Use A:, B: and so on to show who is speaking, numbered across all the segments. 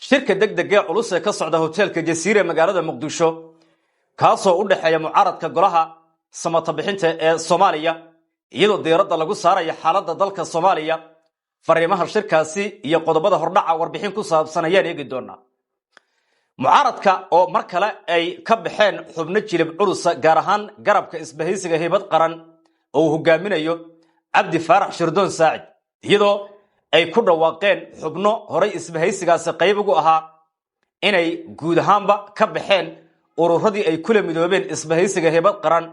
A: shirka degdega culus ee ka socda hoteelka Jasiire magaalada Muqdisho kaasoo u dhaxeeya mucaaradka golaha samata bixinta ee Soomaaliya iyadoo diiradda lagu saarayo xaaladda dalka Soomaaliya fariimaha shirkaasi iyo qodobada hordhaca warbixin ku saabsan ayaan eegi doonaa mucaaradka oo mar kale ay ka baxeen xubno jilib culus gaar ahaan garabka isbahaysiga heybad qaran oo hogaaminayo Cabdi Faarax Shirdoon Saacid iyadoo ay ku dhawaaqeen xubno horay isbahaysigaasi qayb ugu ahaa inay guud ahaanba ka baxeen ururadii ay kula midoobeen isbahaysiga heybad qaran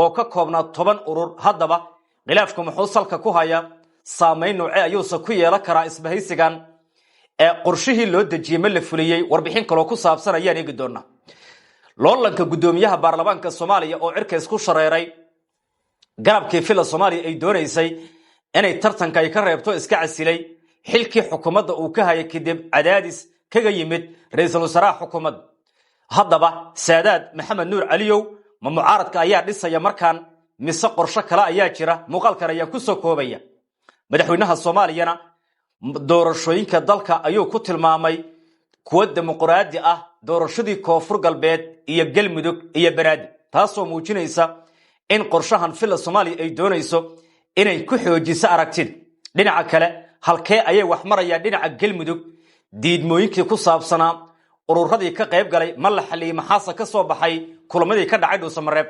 A: oo ka koobnaa 10 urur haddaba khilaafku muxuu salka ku haya saameyn nooce ayuu ku yeelan karaa isbahaysigan ee qorshihii loo dajiyay ma la fuliyay warbixin kale oo ku saabsan ayaan eegi doonaa loolanka gudoomiyaha baarlamaanka Soomaaliya oo cirka isku shareeray garabkii fila Soomaaliya ay doonaysay inay tartanka ay ka reebto iska casilay xilkii xukuumadda uu ka hayay kadib cadaadis kaga yimid ra'iisul wasaaraha xukuumadda haddaba Saadaad Maxamed Nuur Caliyow ma mucaaradka ayaa dhisaya markaan mise qorshe kale ayaa jira muuqaalkan ayaa ku soo koobaya madaxweynaha Soomaaliyana doorashooyinka dalka ayuu ku tilmaamay kuwa dimuqraadi ah doorashadii koonfur galbeed iyo galmudug iyo banaadi taasoo muujinaysa in qorshahan fila Soomaaliya ay doonayso inay ku xoojiso aragtida dhinaca kale halkee ayay wax marayaan dhinaca galmudug diidmooyinkii ku saabsanaa ururadii ka qayb galay ma la xaliyay maxaasa ka soo baxay kulamadii ka dhacay Dhuusamareeb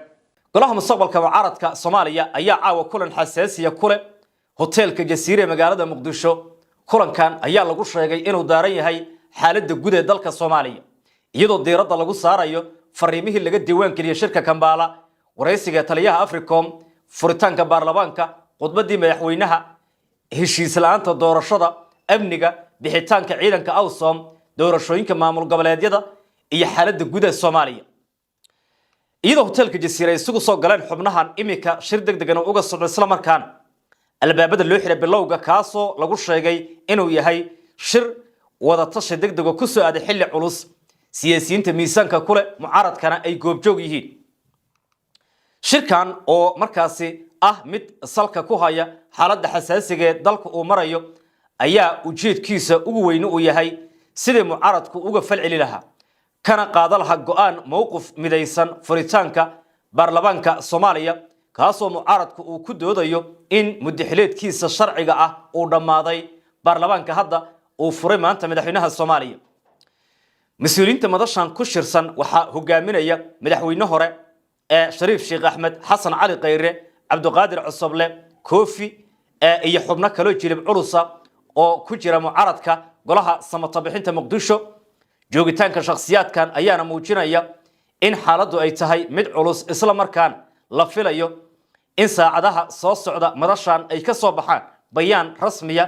A: golaha mustaqbalka mucaaradka Soomaaliya ayaa caawa kulan xasaasiya kule hoteelka Jasiire magaalada Muqdisho kulankan ayaa lagu sheegay inuu daaran yahay xaaladda guud ee dalka Soomaaliya iyadoo diiradda lagu saarayo fariimihii laga diiwaan geliyay shirka Kampala wareysiga taliyaha Africom furitaanka baarlamaanka qodbadii madaxweynaha heshiis la'aanta doorashada amniga bixitaanka ciidanka awsom doorashooyinka maamul goboleedyada iyo xaaladda guud ee Soomaaliya iyadoo hoteelka Jasiire isugu soo galeen xubnahan imika shir degdegan oo uga socdo isla markaan albaabada loo xiray bilowga kaasoo lagu sheegay inuu yahay shir wada tashi degdeg oo ku soo aaday xilli culus siyaasiyiinta miisaanka kule mucaaradkana ay goobjoog yihiin shirkan oo markaasi ah mid salka ku haya xaaladda xasaasiga ee dalka uu marayo ayaa ujeedkiisa ugu weyn uu yahay sidii mucaaradku uga falceli lahaa kana qaada lahaa go'aan mowqif midaysan furitaanka baarlamaanka Soomaaliya kaasoo mucaaradku uu ku doodayo in mudaxileedkiisa sharciga ah uu dhamaaday baarlamaanka hadda uu furay maanta madaxweynaha Soomaaliya mas'uuliyiinta madashan ku shirsan waxa hogaaminaya madaxweyne hore ee Shariif Sheekh Axmed Xasan Cali Khayre Cabdiqaadir Cusable Koofi iyo xubno kale jilib culus oo ku jira mucaaradka golaha samata bixinta Muqdisho joogitaanka shakhsiyaadkan ayaana muujinaya in xaaladdu ay tahay mid culus isla markaan la filayo in saacadaha soo socda madashan ay ka soo baxaan bayaan rasmiya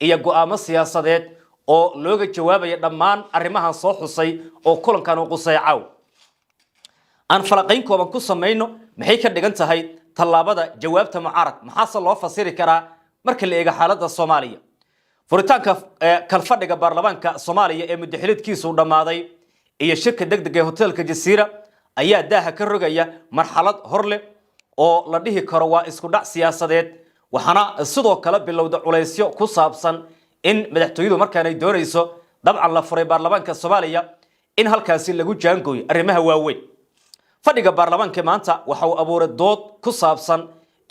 A: iyo go'aamo siyaasadeed oo looga jawaabayo dhammaan arrimahan soo xusay oo kulankan uu qusaycaaw aan falaqayn kooban ku sameeyno maxay ka dhigan tahay talaabada jawaabta mucaarad maxaa loo fasiri karaa marka la eego xaaladda Soomaaliya furitaanka kalfadhiga baarlamaanka Soomaaliya ee mudaxileedkiisu dhamaaday iyo shirka degdega ee hoteelka Jasiira ayaa daaha ka rogaya marxalad horle oo la dhihi karo waa isku dhac siyaasadeed waxana sidoo kale bilowda culeysyo ku saabsan in madaxtooyadu markaan ay doonayso dabcan la furay baarlamaanka Soomaaliya in halkaasi lagu jaangooyo arrimaha waaweyn fadhiga baarlamaanka maanta waxa uu abuuray dood ku saabsan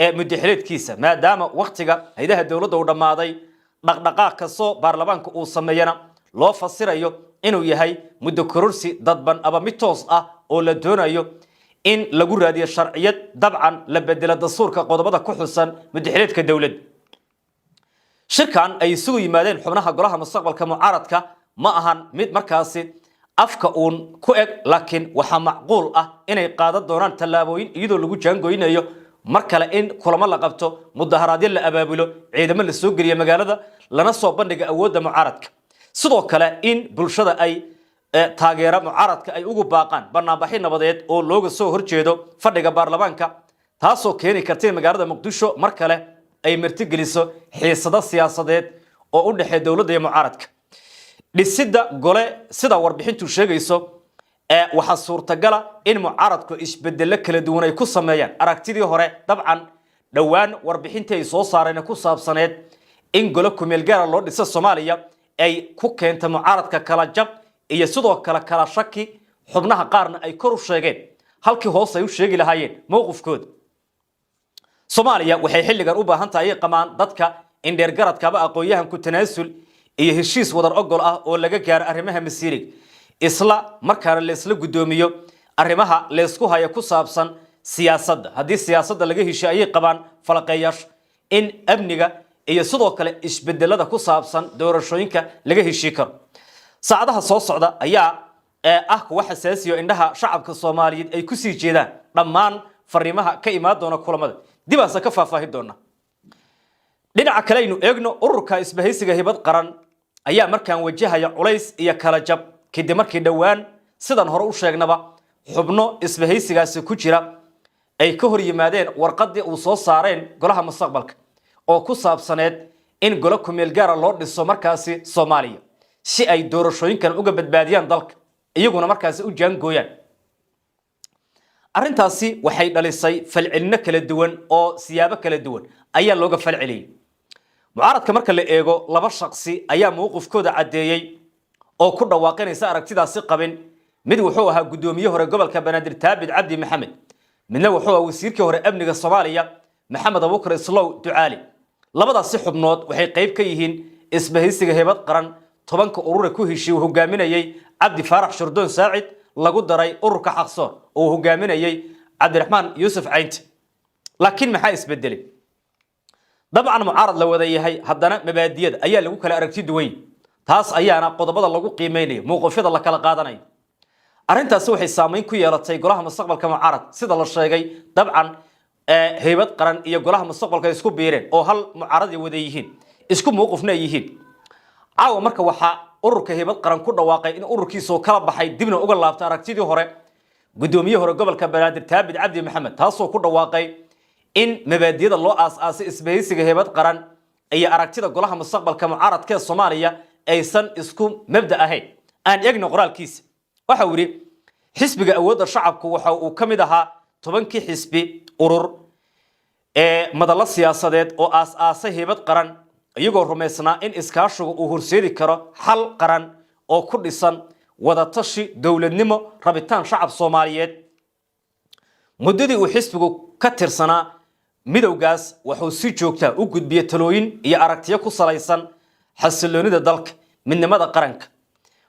A: ee mudaxileedkiisa maadaama waqtiga hay'adaha dawladda uu dhamaaday dhaqdhaqaaq kasoo baarlamaanka uu sameeyana loo fasirayo inuu yahay muddo kororsi dadban aba mid toos ah oo la doonayo in lagu raadiyo sharciyad dabcan la bedelo dastuurka qodobada ku xusan mudaxileedka dawladda shirkan ay isugu yimaadeen xubnaha golaha mustaqbalka mucaaradka ma ahan mid markaasi afka uun ku eg laakiin waxa macquul ah inay qaadan doonaan tallaabooyin iyadoo lagu jaangooynayo mar kale in kulamo la qabto mudaharaadyo la abaabulo ciidamo la soo geliyo magaalada lana soo bandhiga awoodda mucaaradka sidoo kale in bulshada ay taageera mucaaradka ay ugu baaqaan barnaamijyo nabadeed oo looga soo horjeedo fadhiga baarlamaanka taasoo keeni karta magaalada Muqdisho mar kale ay martigeliso xiisado siyaasadeed oo u dhaxeeya dawladda iyo mucaaradka dhisida gole sida warbixintu sheegayso waxa suurtagal ah in mucaaradku isbedel kala duwan ay ku sameeyaan aragtidii hore dabcan dhawaan warbixintii ay soo saareen ku saabsaneed in gole ku meel gaar loo dhiso Soomaaliya ay ku keentay mucaaradka kala jab iyo sidoo kale kala shaki xubnaha qaarna ay kor u sheegeen halkii hoos ay u sheegi lahaayeen mowqifkooda Soomaaliya waxay xilligan u baahan tahay qamaan dadka indheer garadkaba aqoonyahan ku tanaasul iyo heshiis wadar ogol ah oo laga gaaro arrimaha masiiriga isla markaana la isla gudoomiyo arrimaha la isku haya ku saabsan siyaasadda haddii siyaasadda laga heshiyo ay qabaan falaqeeyash in amniga iyo sidoo kale isbedelada ku saabsan doorashooyinka laga heshii karo saacadaha soo socda ayaa kuwa xasaasiyo indhaha shacabka Soomaaliyeed ay ku sii jeedaan dhammaan fariimaha ka imaan doona kulamada dibaasa ka faahfaahin doona dhinaca kale aynu eegno ururka isbahaysiga hibad qaran ayaa markaan wajahaya culays iyo kala jab kadib markii dhawaan sidan hore u sheegnaba xubno isbahaysigaasi ku jira ay ka hor yimaadeen warqadii uu soo saareen golaha mustaqbalka oo ku saabsaneed in golo ku meel gaar loo dhiso markaasi Soomaaliya si ay doorashooyinkan uga badbaadiyaan dalka iyaguna markaasi u jaangooyaan arrintaasi waxay dhalisay falcelino kala duwan oo siyaabo kala duwan ayaa looga falceliyay mucaaradka marka la eego laba shakhsi ayaa mowqifkooda cadeeyay oo ku dhawaaqinaysa aragtidaasi qabin mid wuxuu ahaa gudoomiye hore gobolka Banaadir Taabid Cabdi Maxamed midna wuxuu ahaa wasiirkii hore amniga Soomaaliya Maxamed Abuukar Islow Ducaali labadaasi xubnood waxay qayb ka yihiin isbahaysiga hibad qaran 10 urur ku heshiiyo hogaaminayay Cabdi Faarax Shirdoon Saacid lagu daray ururka Xaqsoor oo hogaaminayay Cabdiraxmaan Yuusuf Caynti laakiin maxaa isbedelay dabcan mucaarad la wada yahay haddana mabaadiyada ayaa lagu kala aragti duway taas ayaana qodobada lagu qiimeeyay mowqifyada la kala qaadanayo arrintaasi waxay saameyn ku yeelatay golaha mustaqbalka mucaarad sida la sheegay dabcan hibad qaran iyo golaha mustaqbalka isku biireen oo hal mucaarad wada yihiin isku mowqifna yihiin caawa marka waxa ururka hibad qaran ku dhawaaqay in ururkiisu kala baxay dibna uga laabtay aragtidii hore gudoomiye hore gobolka Banaadir Taabid Cabdi Maxamed taasoo ku dhawaaqay in mabaadiyada loo aas-aasay isbahaysiga hibad qaran ay aragtida golaha mustaqbalka mucaaradka Soomaaliya aysan isku mabda ahayn aan eegno qoraalkiisa waxa uu yiri xisbiga awoodda shacabku waxa uu kamid ahaa 10 xisbi urur madalla siyaasadeed oo aas-aasay hibad qaran iyagoo rumaysnaa in iskaashigu uu horseedi karo xal qaran oo ku dhisan wada tashi dawladnimo rabitaan shacab Soomaaliyeed muddadii uu xisbigu ka tirsanaa midowgaas wuxuu si joogta u gudbiyay talooyin iyo aragtiyo ku salaysan xasiloonida dalka midnimada qaranka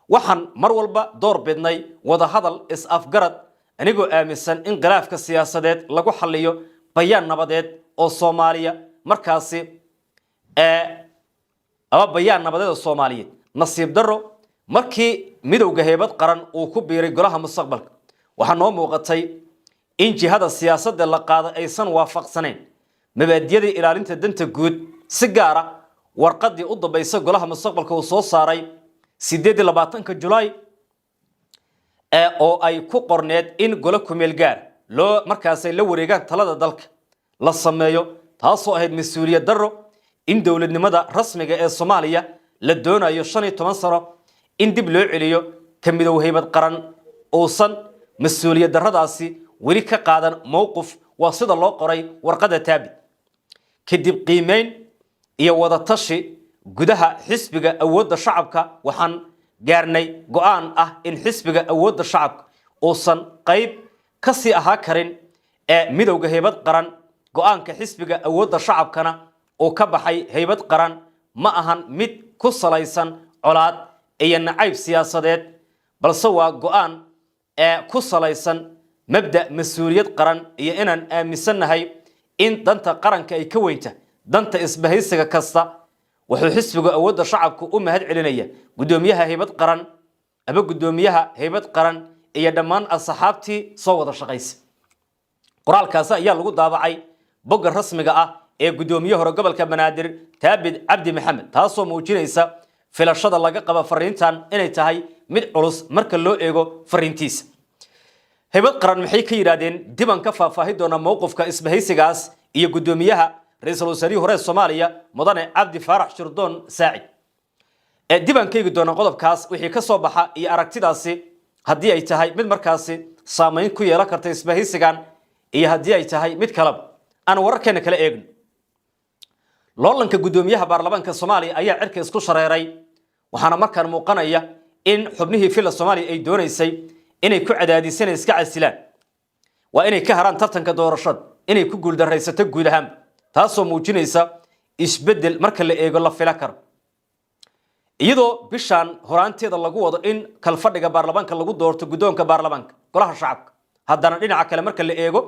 A: waxaan mar walba door bidnay wada hadal is afgarad anigoo aaminsan in khilaafka siyaasadeed lagu xalliyo bayaan nabadeed oo Soomaaliya markaasi bayaan nabadeed oo Soomaaliyeed nasiib daro markii midowga hibad qaran uu ku biiray golaha mustaqbalka waxa noo muuqatay in jihada siyaasadda la qaaday aysan waafaqsaneyn mabaadiyada ilaalinta danta guud si gaar ah warqadii u dambaysa golaha mustaqbalka uu soo saaray 28 July oo ay ku qorneed in golo ku meel gaar loo markaas ay la wareegaan talada dalka la sameeyo taasoo ahayd mas'uuliyad daro in dawladnimada rasmiga ee Soomaaliya la doonayo 15 sano in dib loo celiyo ka midow hibad qaran oosan mas'uuliyad daradaasi weli ka qaadan mowqif waa sida loo qoray warqada Taabid kadib qiimeyn iyo wada tashi gudaha xisbiga awoodda shacabka waxaan gaarnay go'aan ah in xisbiga awoodda shacabka oosan qayb ka sii ahaa karin midowga hibad qaran go'aanka xisbiga awoodda shacabkana oo ka baxay hibad qaran ma ahan mid ku salaysan colaad iyo nacayb siyaasadeed balse waa go'aan ku salaysan mabda mas'uuliyad qaran iyo inaan aaminsanahay in danta qaranka ay ka weynta danta isbahaysiga kasta wuxuu xisbiga awoodda shacabku u mahad celinaya gudoomiyaha hibad qaran gudoomiyaha hibad qaran iyo dhammaan asxaabtii soo wada shaqaysay qoraalkaas ayaa lagu daabacay bogga rasmiga ah ee gudoomiye hore gobolka Banaadir Taabid Cabdi Maxamed taasoo muujinaysa filashada laga qaba fariintan inay tahay mid culus marka loo eego fariintiisa hibad qaran maxay ka yiraahdeen diban ka faahfaahin doona mowqifka isbahaysigaas iyo gudoomiyaha ra'iisul wasaarihii hore Soomaaliya mudane Cabdi Faarax Shirdoon Saacid dibankaygu doona qodobkaas wixii ka soo baxa iyo aragtidaasi haddii ay tahay mid markaasi saameyn ku yeelan karta isbahaysigan iyo haddii ay tahay mid kale aan wararkeena kala eegno loolanka gudoomiyaha baarlamaanka Soomaaliya ayaa cirka isku shareeray waxaana markaan muuqanaya in xubnihii filla Soomaaliya ay doonaysay inay ku cadaadiseen iska casilaan waa inay ka haraan tartanka doorashada inay ku guuldareysato guud ahaan taasoo muujinaysa isbedel marka la eego la fila karo iyadoo bishan horaanteeda lagu wado in kalfadhiga baarlamaanka lagu doorto gudoonka baarlamaanka golaha shacabka haddana dhinaca kale marka la eego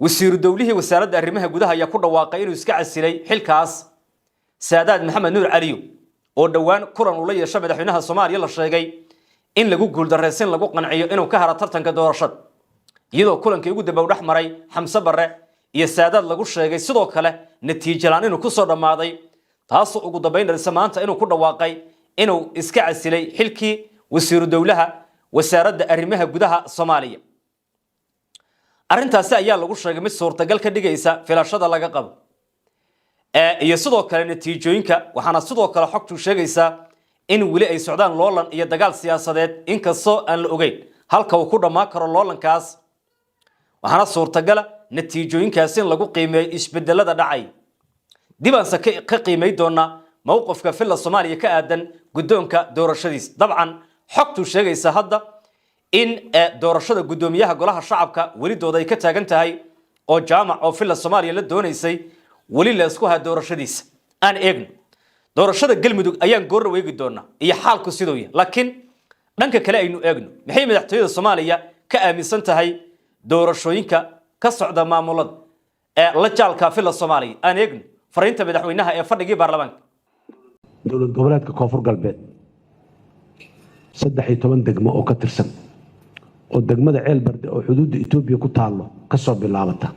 A: wasiiru dawlihii wasaaradda arrimaha gudaha ayaa ku dhawaaqay inuu iska casilay xilkaas Saadaad Maxamed Nuur Caliyo oo dhawaan kulan uu la yeeshay madaxweynaha Soomaaliya la sheegay in lagu guuldareysan lagu qanciyo inuu ka haro tartanka doorashada iyadoo kulankii ugu dambeeyay dhex maray Xamse Barre iyo Saadaad lagu sheegay sidoo kale natiijo la'aan inuu ku soo dhamaaday taasoo ugu dambeynaysa maanta inuu ku dhawaaqay inuu iska casilay xilkii wasiiru dawlaha wasaaradda arrimaha gudaha Soomaaliya arrintaasi ayaa lagu sheegay mid suurtagal ka dhigaysa filashada laga qabo iyo sidoo kale natiijooyinka waxaana sidoo kale xogtu sheegaysa in wali ay socdaan loolan iyo dagaal siyaasadeed inkastoo aan la ogeyn halka uu ku dhamaan karo loolankaas waxaana suurtagal natiijooyinkaas in lagu qiimeeyo isbedelada dhacay dibaansa ka qiimeey doona mowqifka filla Soomaaliya ka aadan gudoonka doorashadiis dabcan xogtu sheegaysa hadda in doorashada gudoomiyaha golaha shacabka wali dooda ay ka taagan tahay oo jaamac oo filla Soomaaliya la doonaysay wali la isku haa doorashadiis aan eegno doorashada galmudug ayaan goor weegi doona iyo xaalku sidoo yahay laakiin dhanka kale aynu eegno maxay madaxtooyada Soomaaliya ka aaminsan tahay doorashooyinka ka socda maamulada la jaalka filla Soomaaliya aan eegno fariinta madaxweynaha ee fadhigii baarlamaanka
B: dowlad goboleedka koonfur galbeed 13 degmo oo ka tirsan oo degmada Ceelbarde oo xuduudda Itoobiya ku taalo ka soo bilaabata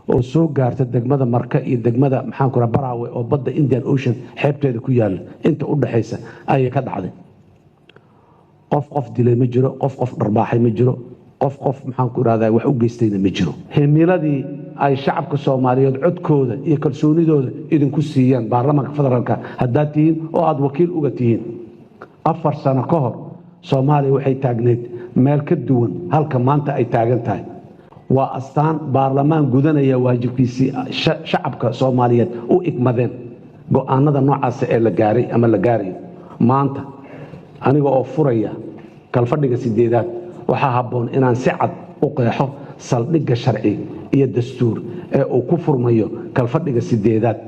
B: oo soo gaarta degmada Marka iyo degmada maxaan ku Baraawe oo badda Indian Ocean xeebteeda ku yaal inta u dhaxaysa ay ka dhacday qof dilay ma jiro qof dharbaaxay ma jiro qof maxaan ku raadayay wax u geystayna ma jiro himiladii ay shacabka Soomaaliyeed codkooda iyo kalsoonidooda idinku siiyeen baarlamaanka federaalka haddaad tihiin oo aad wakiil uga tihiin 4 sano ka hor Soomaaliya waxay taagneed meel ka duwan halka maanta ay taagan tahay waa astaan baarlamaan gudanaya waajibkiisii shacabka Soomaaliyeed u igmadeen go'aanada noocaas ee la gaaray ama la gaarayo maanta aniga oo furaya kalfadhiga 8aad waxa haboon inaan si cad u qeexo saldhigga sharci iyo dastuur ee uu ku furmayo kalfadhiga 8aad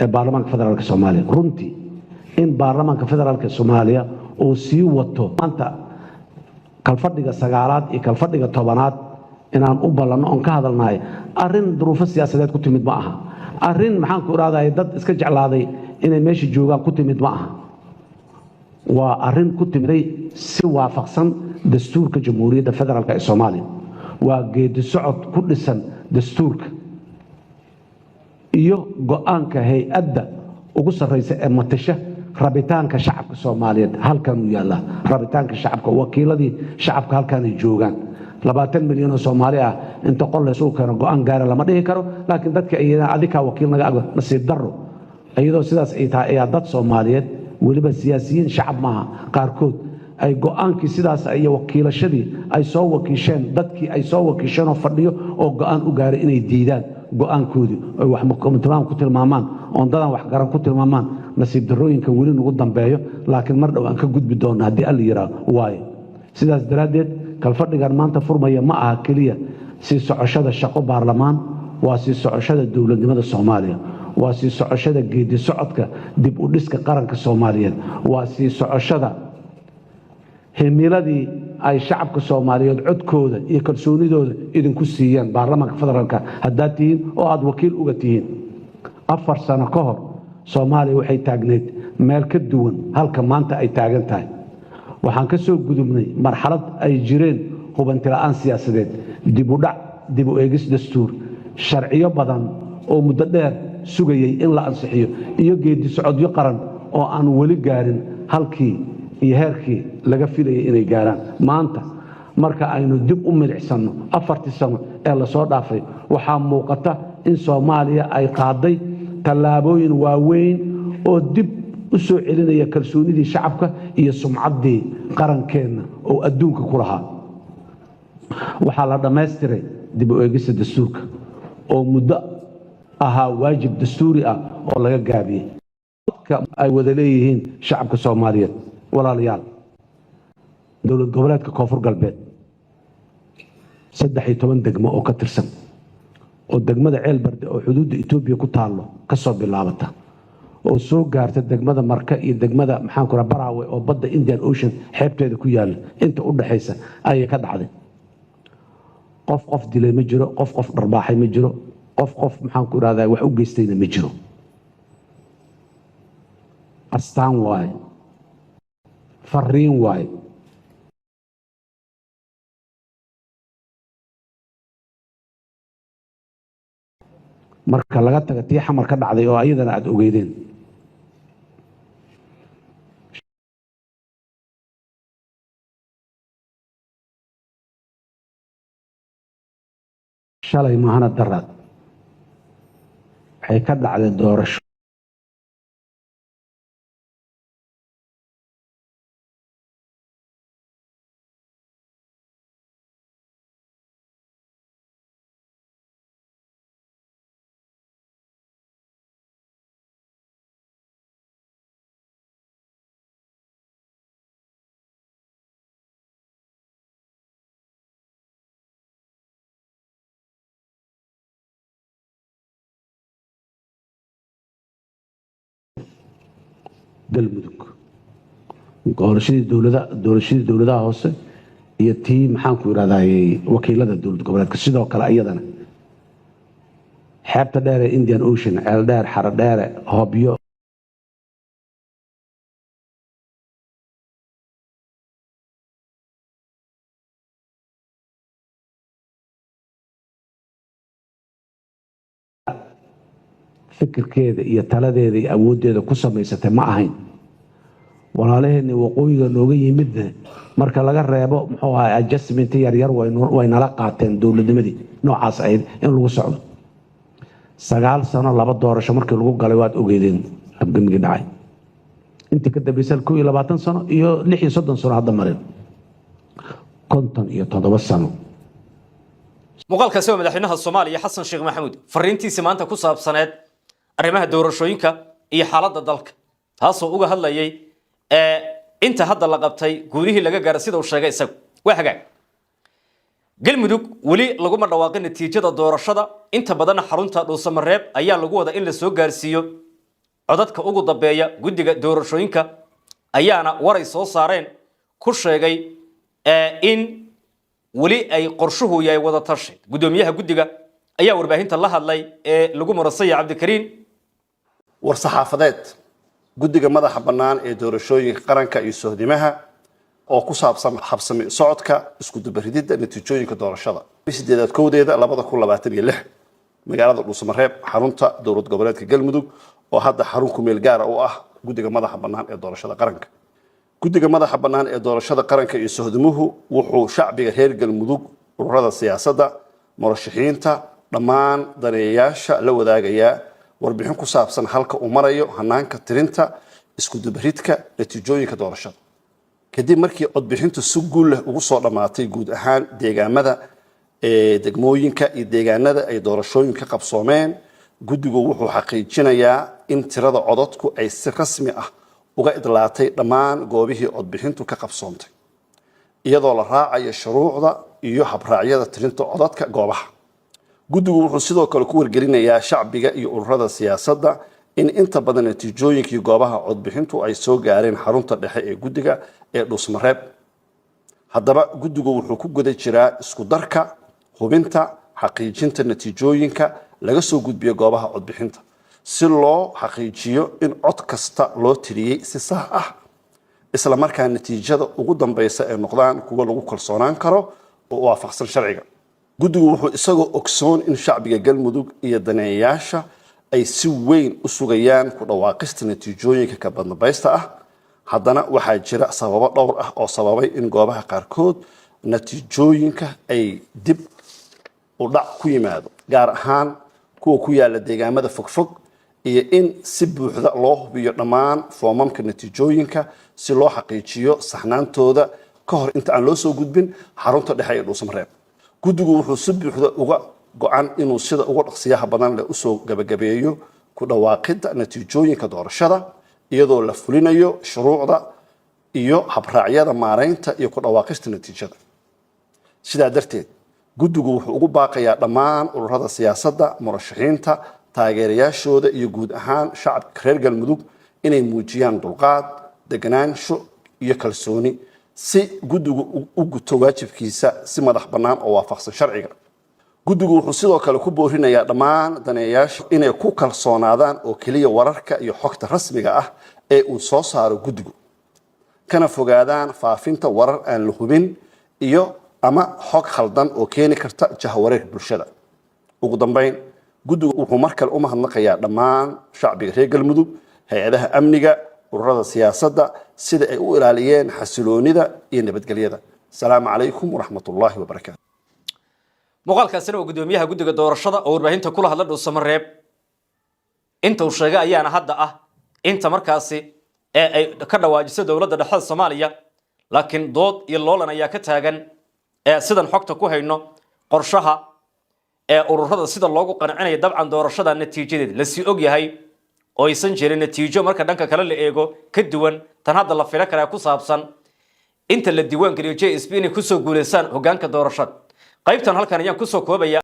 B: ee baarlamaanka federaalka Soomaaliya runtii in baarlamaanka federaalka Soomaaliya uu sii wato maanta kalfadhiga 9aad iyo kalfadhiga 10aad inaan u balano on ka hadalnaay arrin duruufo siyaasadeed ku timid ma aha arrin maxaan ku raadahay dad iska jeclaaday inay meesha joogaan ku timid ma aha waa arrin ku timiday si waafaqsan dastuurka jamhuuriyadda federaalka ee Soomaaliya waa geedi socod ku dhisan dastuurka iyo go'aanka hay'adda ugu sarreysa ee matasha rabitaanka shacabka Soomaaliyeed halkan u yaala rabitaanka shacabka wakiiladii shacabka halkan ay joogaan 20 milyan oo Soomaali ah inta qol la soo karo go'aan gaar lama dhihi karo laakiin dadka ayada adika wakiil naga ag nasiib darro ayadoo sidaas ay tahay dad Soomaaliyeed waliba siyaasiyiin shacab maaha qaarkood ay go'aankii sidaas ay wakiilashadii ay soo wakiisheen dadkii ay soo wakiisheen oo fadhiyo oo go'aan u gaaray inay diidaan go'aankoodii ay wax muqaddimad ku tilmaamaan oo dadan wax garan ku tilmaamaan nasiib darrooyinka wali nagu dambeeyo laakiin mar dhow aan ka gudbi doona hadii alla yiraahdo waayo sidaas daraadeed kalfadhigan maanta furmaya ma aha kaliya si socoshada shaqo baarlamaan waa si socoshada dawladnimada Soomaaliya waa si socoshada geedi socodka dib u dhiska qaranka Soomaaliyeed waa si socoshada himiladii ay shacabka Soomaaliyeed codkooda iyo kalsoonidooda idinku siiyeen baarlamaanka federaalka haddaad tihiin oo aad wakiil uga tihiin 4 sano ka hor Soomaaliya waxay taagneed meel ka duwan halka maanta ay taagan tahay waxaan ka soo gudubnay marxalad ay jireen hubanti la'aan siyaasadeed dib u eegis dastuur sharciyo badan oo muddo dheer sugayay in la ansixiyo iyo geedi socodyo qaran oo aan wali gaarin halkii iyo heerkii laga filayay inay gaaraan maanta marka aynu dib u milicsano 4 sano ee la soo dhaafay waxaa muuqata in Soomaaliya ay qaaday tallaabooyin waaweyn oo dib u soo celinaya kalsoonidii shacabka iyo sumcaddii qarankeena oo adduunka ku lahaa waxaa la dhameystiray dib u eegista dastuurka oo muddo ahaa waajib dastuuri ah oo laga gaabiyay ay wada leeyihiin shacabka Soomaaliyeed walaalayaal dowlad goboleedka Koonfur Galbeed 13 degmo oo ka tirsan oo degmada Ceelbarde oo xuduudda Itoobiya ku taalo ka soo bilaabata oo soo gaarta degmada Marka iyo degmada Baraawe oo badda Indian Ocean xeebteeda ku yaal inta u dhaxaysa ay ka dhacday qof dilay ma jiro qof dharbaaxay ma jiro qof wax u geystayna ma jiro astaan waay fariin waay marka laga taga tii xamar ka dhacday oo ayadana aad ogeydeen shalay maahana daraad waxay ka dhacday doorasho galmudug doorashadii dowladaha hoose iyo tii wakiilada dowlad goboleedka sidoo kale ayadana xeebta dheer ee Indian Ocean ceel dheer xara dheer hobyo fikirkeeda iyo taladeeda iyo awoodeeda ku samaysatay ma ahayn walaalaheenni waqooyiga nooga yimidna marka laga reebo adjustment yar way nala qaateen dowladnimadii noocaas ahayd in lagu socdo 9 sano laba doorasho markii lagu galay waad ogeydeen abgamigi dhacay intii ka dambeysay 22 sano iyo 36 sano hadda mareen 57 sano
A: muuqaalkaasi waa madaxweynaha Soomaaliya Xasan Sheekh Maxamuud fariintiisa maanta ku saabsaneed arrimaha doorashooyinka iyo xaaladda dalka taasoo uga hadlayay inta hadda la qabtay guurihii laga gaaray sida uu sheegay isagu waa hagaag galmudug wali lagu ma dhawaaqin natiijada doorashada inta badan xarunta Dhuusamareeb ayaa lagu wada in la soo gaarsiiyo codadka ugu dambeeya guddiga doorashooyinka ayaana waray soo saareen ku sheegay in wali ay qorshuhu yahay wada tashi gudoomiyaha guddiga ayaa warbaahinta la hadlay lagu marasay Cabdikariin
C: war saxaafadeed guddiga madaxa bannaan ee doorashooyinka qaranka iyo sohdimaha oo ku saabsan habsami socodka isku dubaridida natiijooyinka doorashada bisdeedad koodeeda 2026 magaalada Dhuusamareeb xarunta dowlad goboleedka Galmudug oo hadda xarun ku meel gaar ah u ah guddiga madaxa bannaan ee doorashada qaranka guddiga madaxa bannaan ee doorashada qaranka iyo sohdimuhu wuxuu shacbiga reer Galmudug ururada siyaasadda murashaxiinta dhammaan daneeyayaasha la wadaagaya warbixin ku saabsan halka uu marayo hanaanka tirinta isku dubaridka natiijooyinka doorashada kadib markii codbixintu si guul leh ugu soo dhamaatay guud ahaan deegaamada degmooyinka iyo deegaanada ay doorashooyinka qabsoomeen guddigu wuxuu xaqiijinayaa in tirada codadku ay si rasmi ah uga idlaatay dhammaan goobihii codbixintu ka qabsoontay iyadoo la raacayo shuruucda iyo habraacyada tirinta codadka goobaha guddigu wuxuu sidoo kale ku wargelinayaa shacbiga iyo ururada siyaasadda in inta badan natiijooyinkii goobaha codbixintu ay soo gaareen xarunta dhexe ee guddiga ee Dhuusamareeb haddaba guddigu wuxuu ku guda jiraa isku darka hubinta xaqiijinta natiijooyinka laga soo gudbiyo goobaha codbixinta si loo xaqiijiyo in cod kasta loo tiriyay si sax ah isla markaa natiijada ugu dambaysa ay noqdaan kuwa lagu kalsoonaan karo oo waafaqsan sharciga guddigu wuxuu isagoo ogsoon in shacbiga Galmudug iyo daneeyayaasha ay si weyn u sugayaan ku dhawaaqista natiijooyinka ka badnabaysta ah haddana waxaa jira sababo dhowr ah oo sababay in goobaha qaarkood natiijooyinka ay dib u dhac ku yimaado gaar ahaan kuwa ku yaala deegaamada fogfog iyo in si buuxda loo hubiyo dhammaan foomamka natiijooyinka si loo xaqiijiyo saxnaantooda ka hor inta aan loo soo gudbin xarunta dhexe ee Dhuusamareeb guddigu wuxuu si buuxda uga go'an inuu sida ugu dhaqsiyaha badan leh u soo gabagabeeyo ku dhawaaqida natiijooyinka doorashada iyadoo la fulinayo shuruucda iyo habraacyada maareynta iyo ku dhawaaqista natiijada. sidaa darteed guddigu wuxuu ugu baaqayaa dhammaan ururada siyaasadda, murashaxiinta, taageerayaashooda iyo guud ahaan shacabka reer Galmudug inay muujiyaan dulqaad, deganaansho iyo kalsooni si guddigu u guto waajibkiisa si madax bannaan oo waafaqsan sharciga. guddigu wuxuu sidoo kale ku boorinayaa dhammaan daneeyayaasha inay ku kalsoonaadaan oo keliya wararka iyo xogta rasmiga ah ee uu soo saaro guddigu, kana fogaadaan faafinta warar aan la hubin iyo ama xog khaldan oo keeni karta jahwareer bulshada. ugu dambeyn guddigu wuxuu markale u mahadnaqayaa dhammaan shacbiga reer Galmudug, hay'adaha amniga, ururada siyaasadda sida ay u ilaaliyeen xasiloonida iyo nabadgelyada. Asalaamu calaykum waraxmatullaahi wabarakaatu.
A: muuqaalkaasina oo gudoomiyaha guddiga doorashada oo warbaahinta kula hadla Dhuusamareeb inta uu sheegay ayaana hadda ah inta markaasi ee ay ka dhawaajiso dowladda dhexe Soomaaliya, laakiin dood iyo loolan ayaa ka taagan ee sidan xogta ku hayno qorshaha ee ururada sida loogu qancinayo dabcan doorashada natiijadeeda la sii og yahay oo aysan jirin natiijo marka dhanka kale la eego ka duwan tan hadda la filan kara ku saabsan inta la diiwaan geliyo JSP inay ku soo guuleysaan hoggaanka doorashada. qaybtan halkan ayaan ku soo koobaya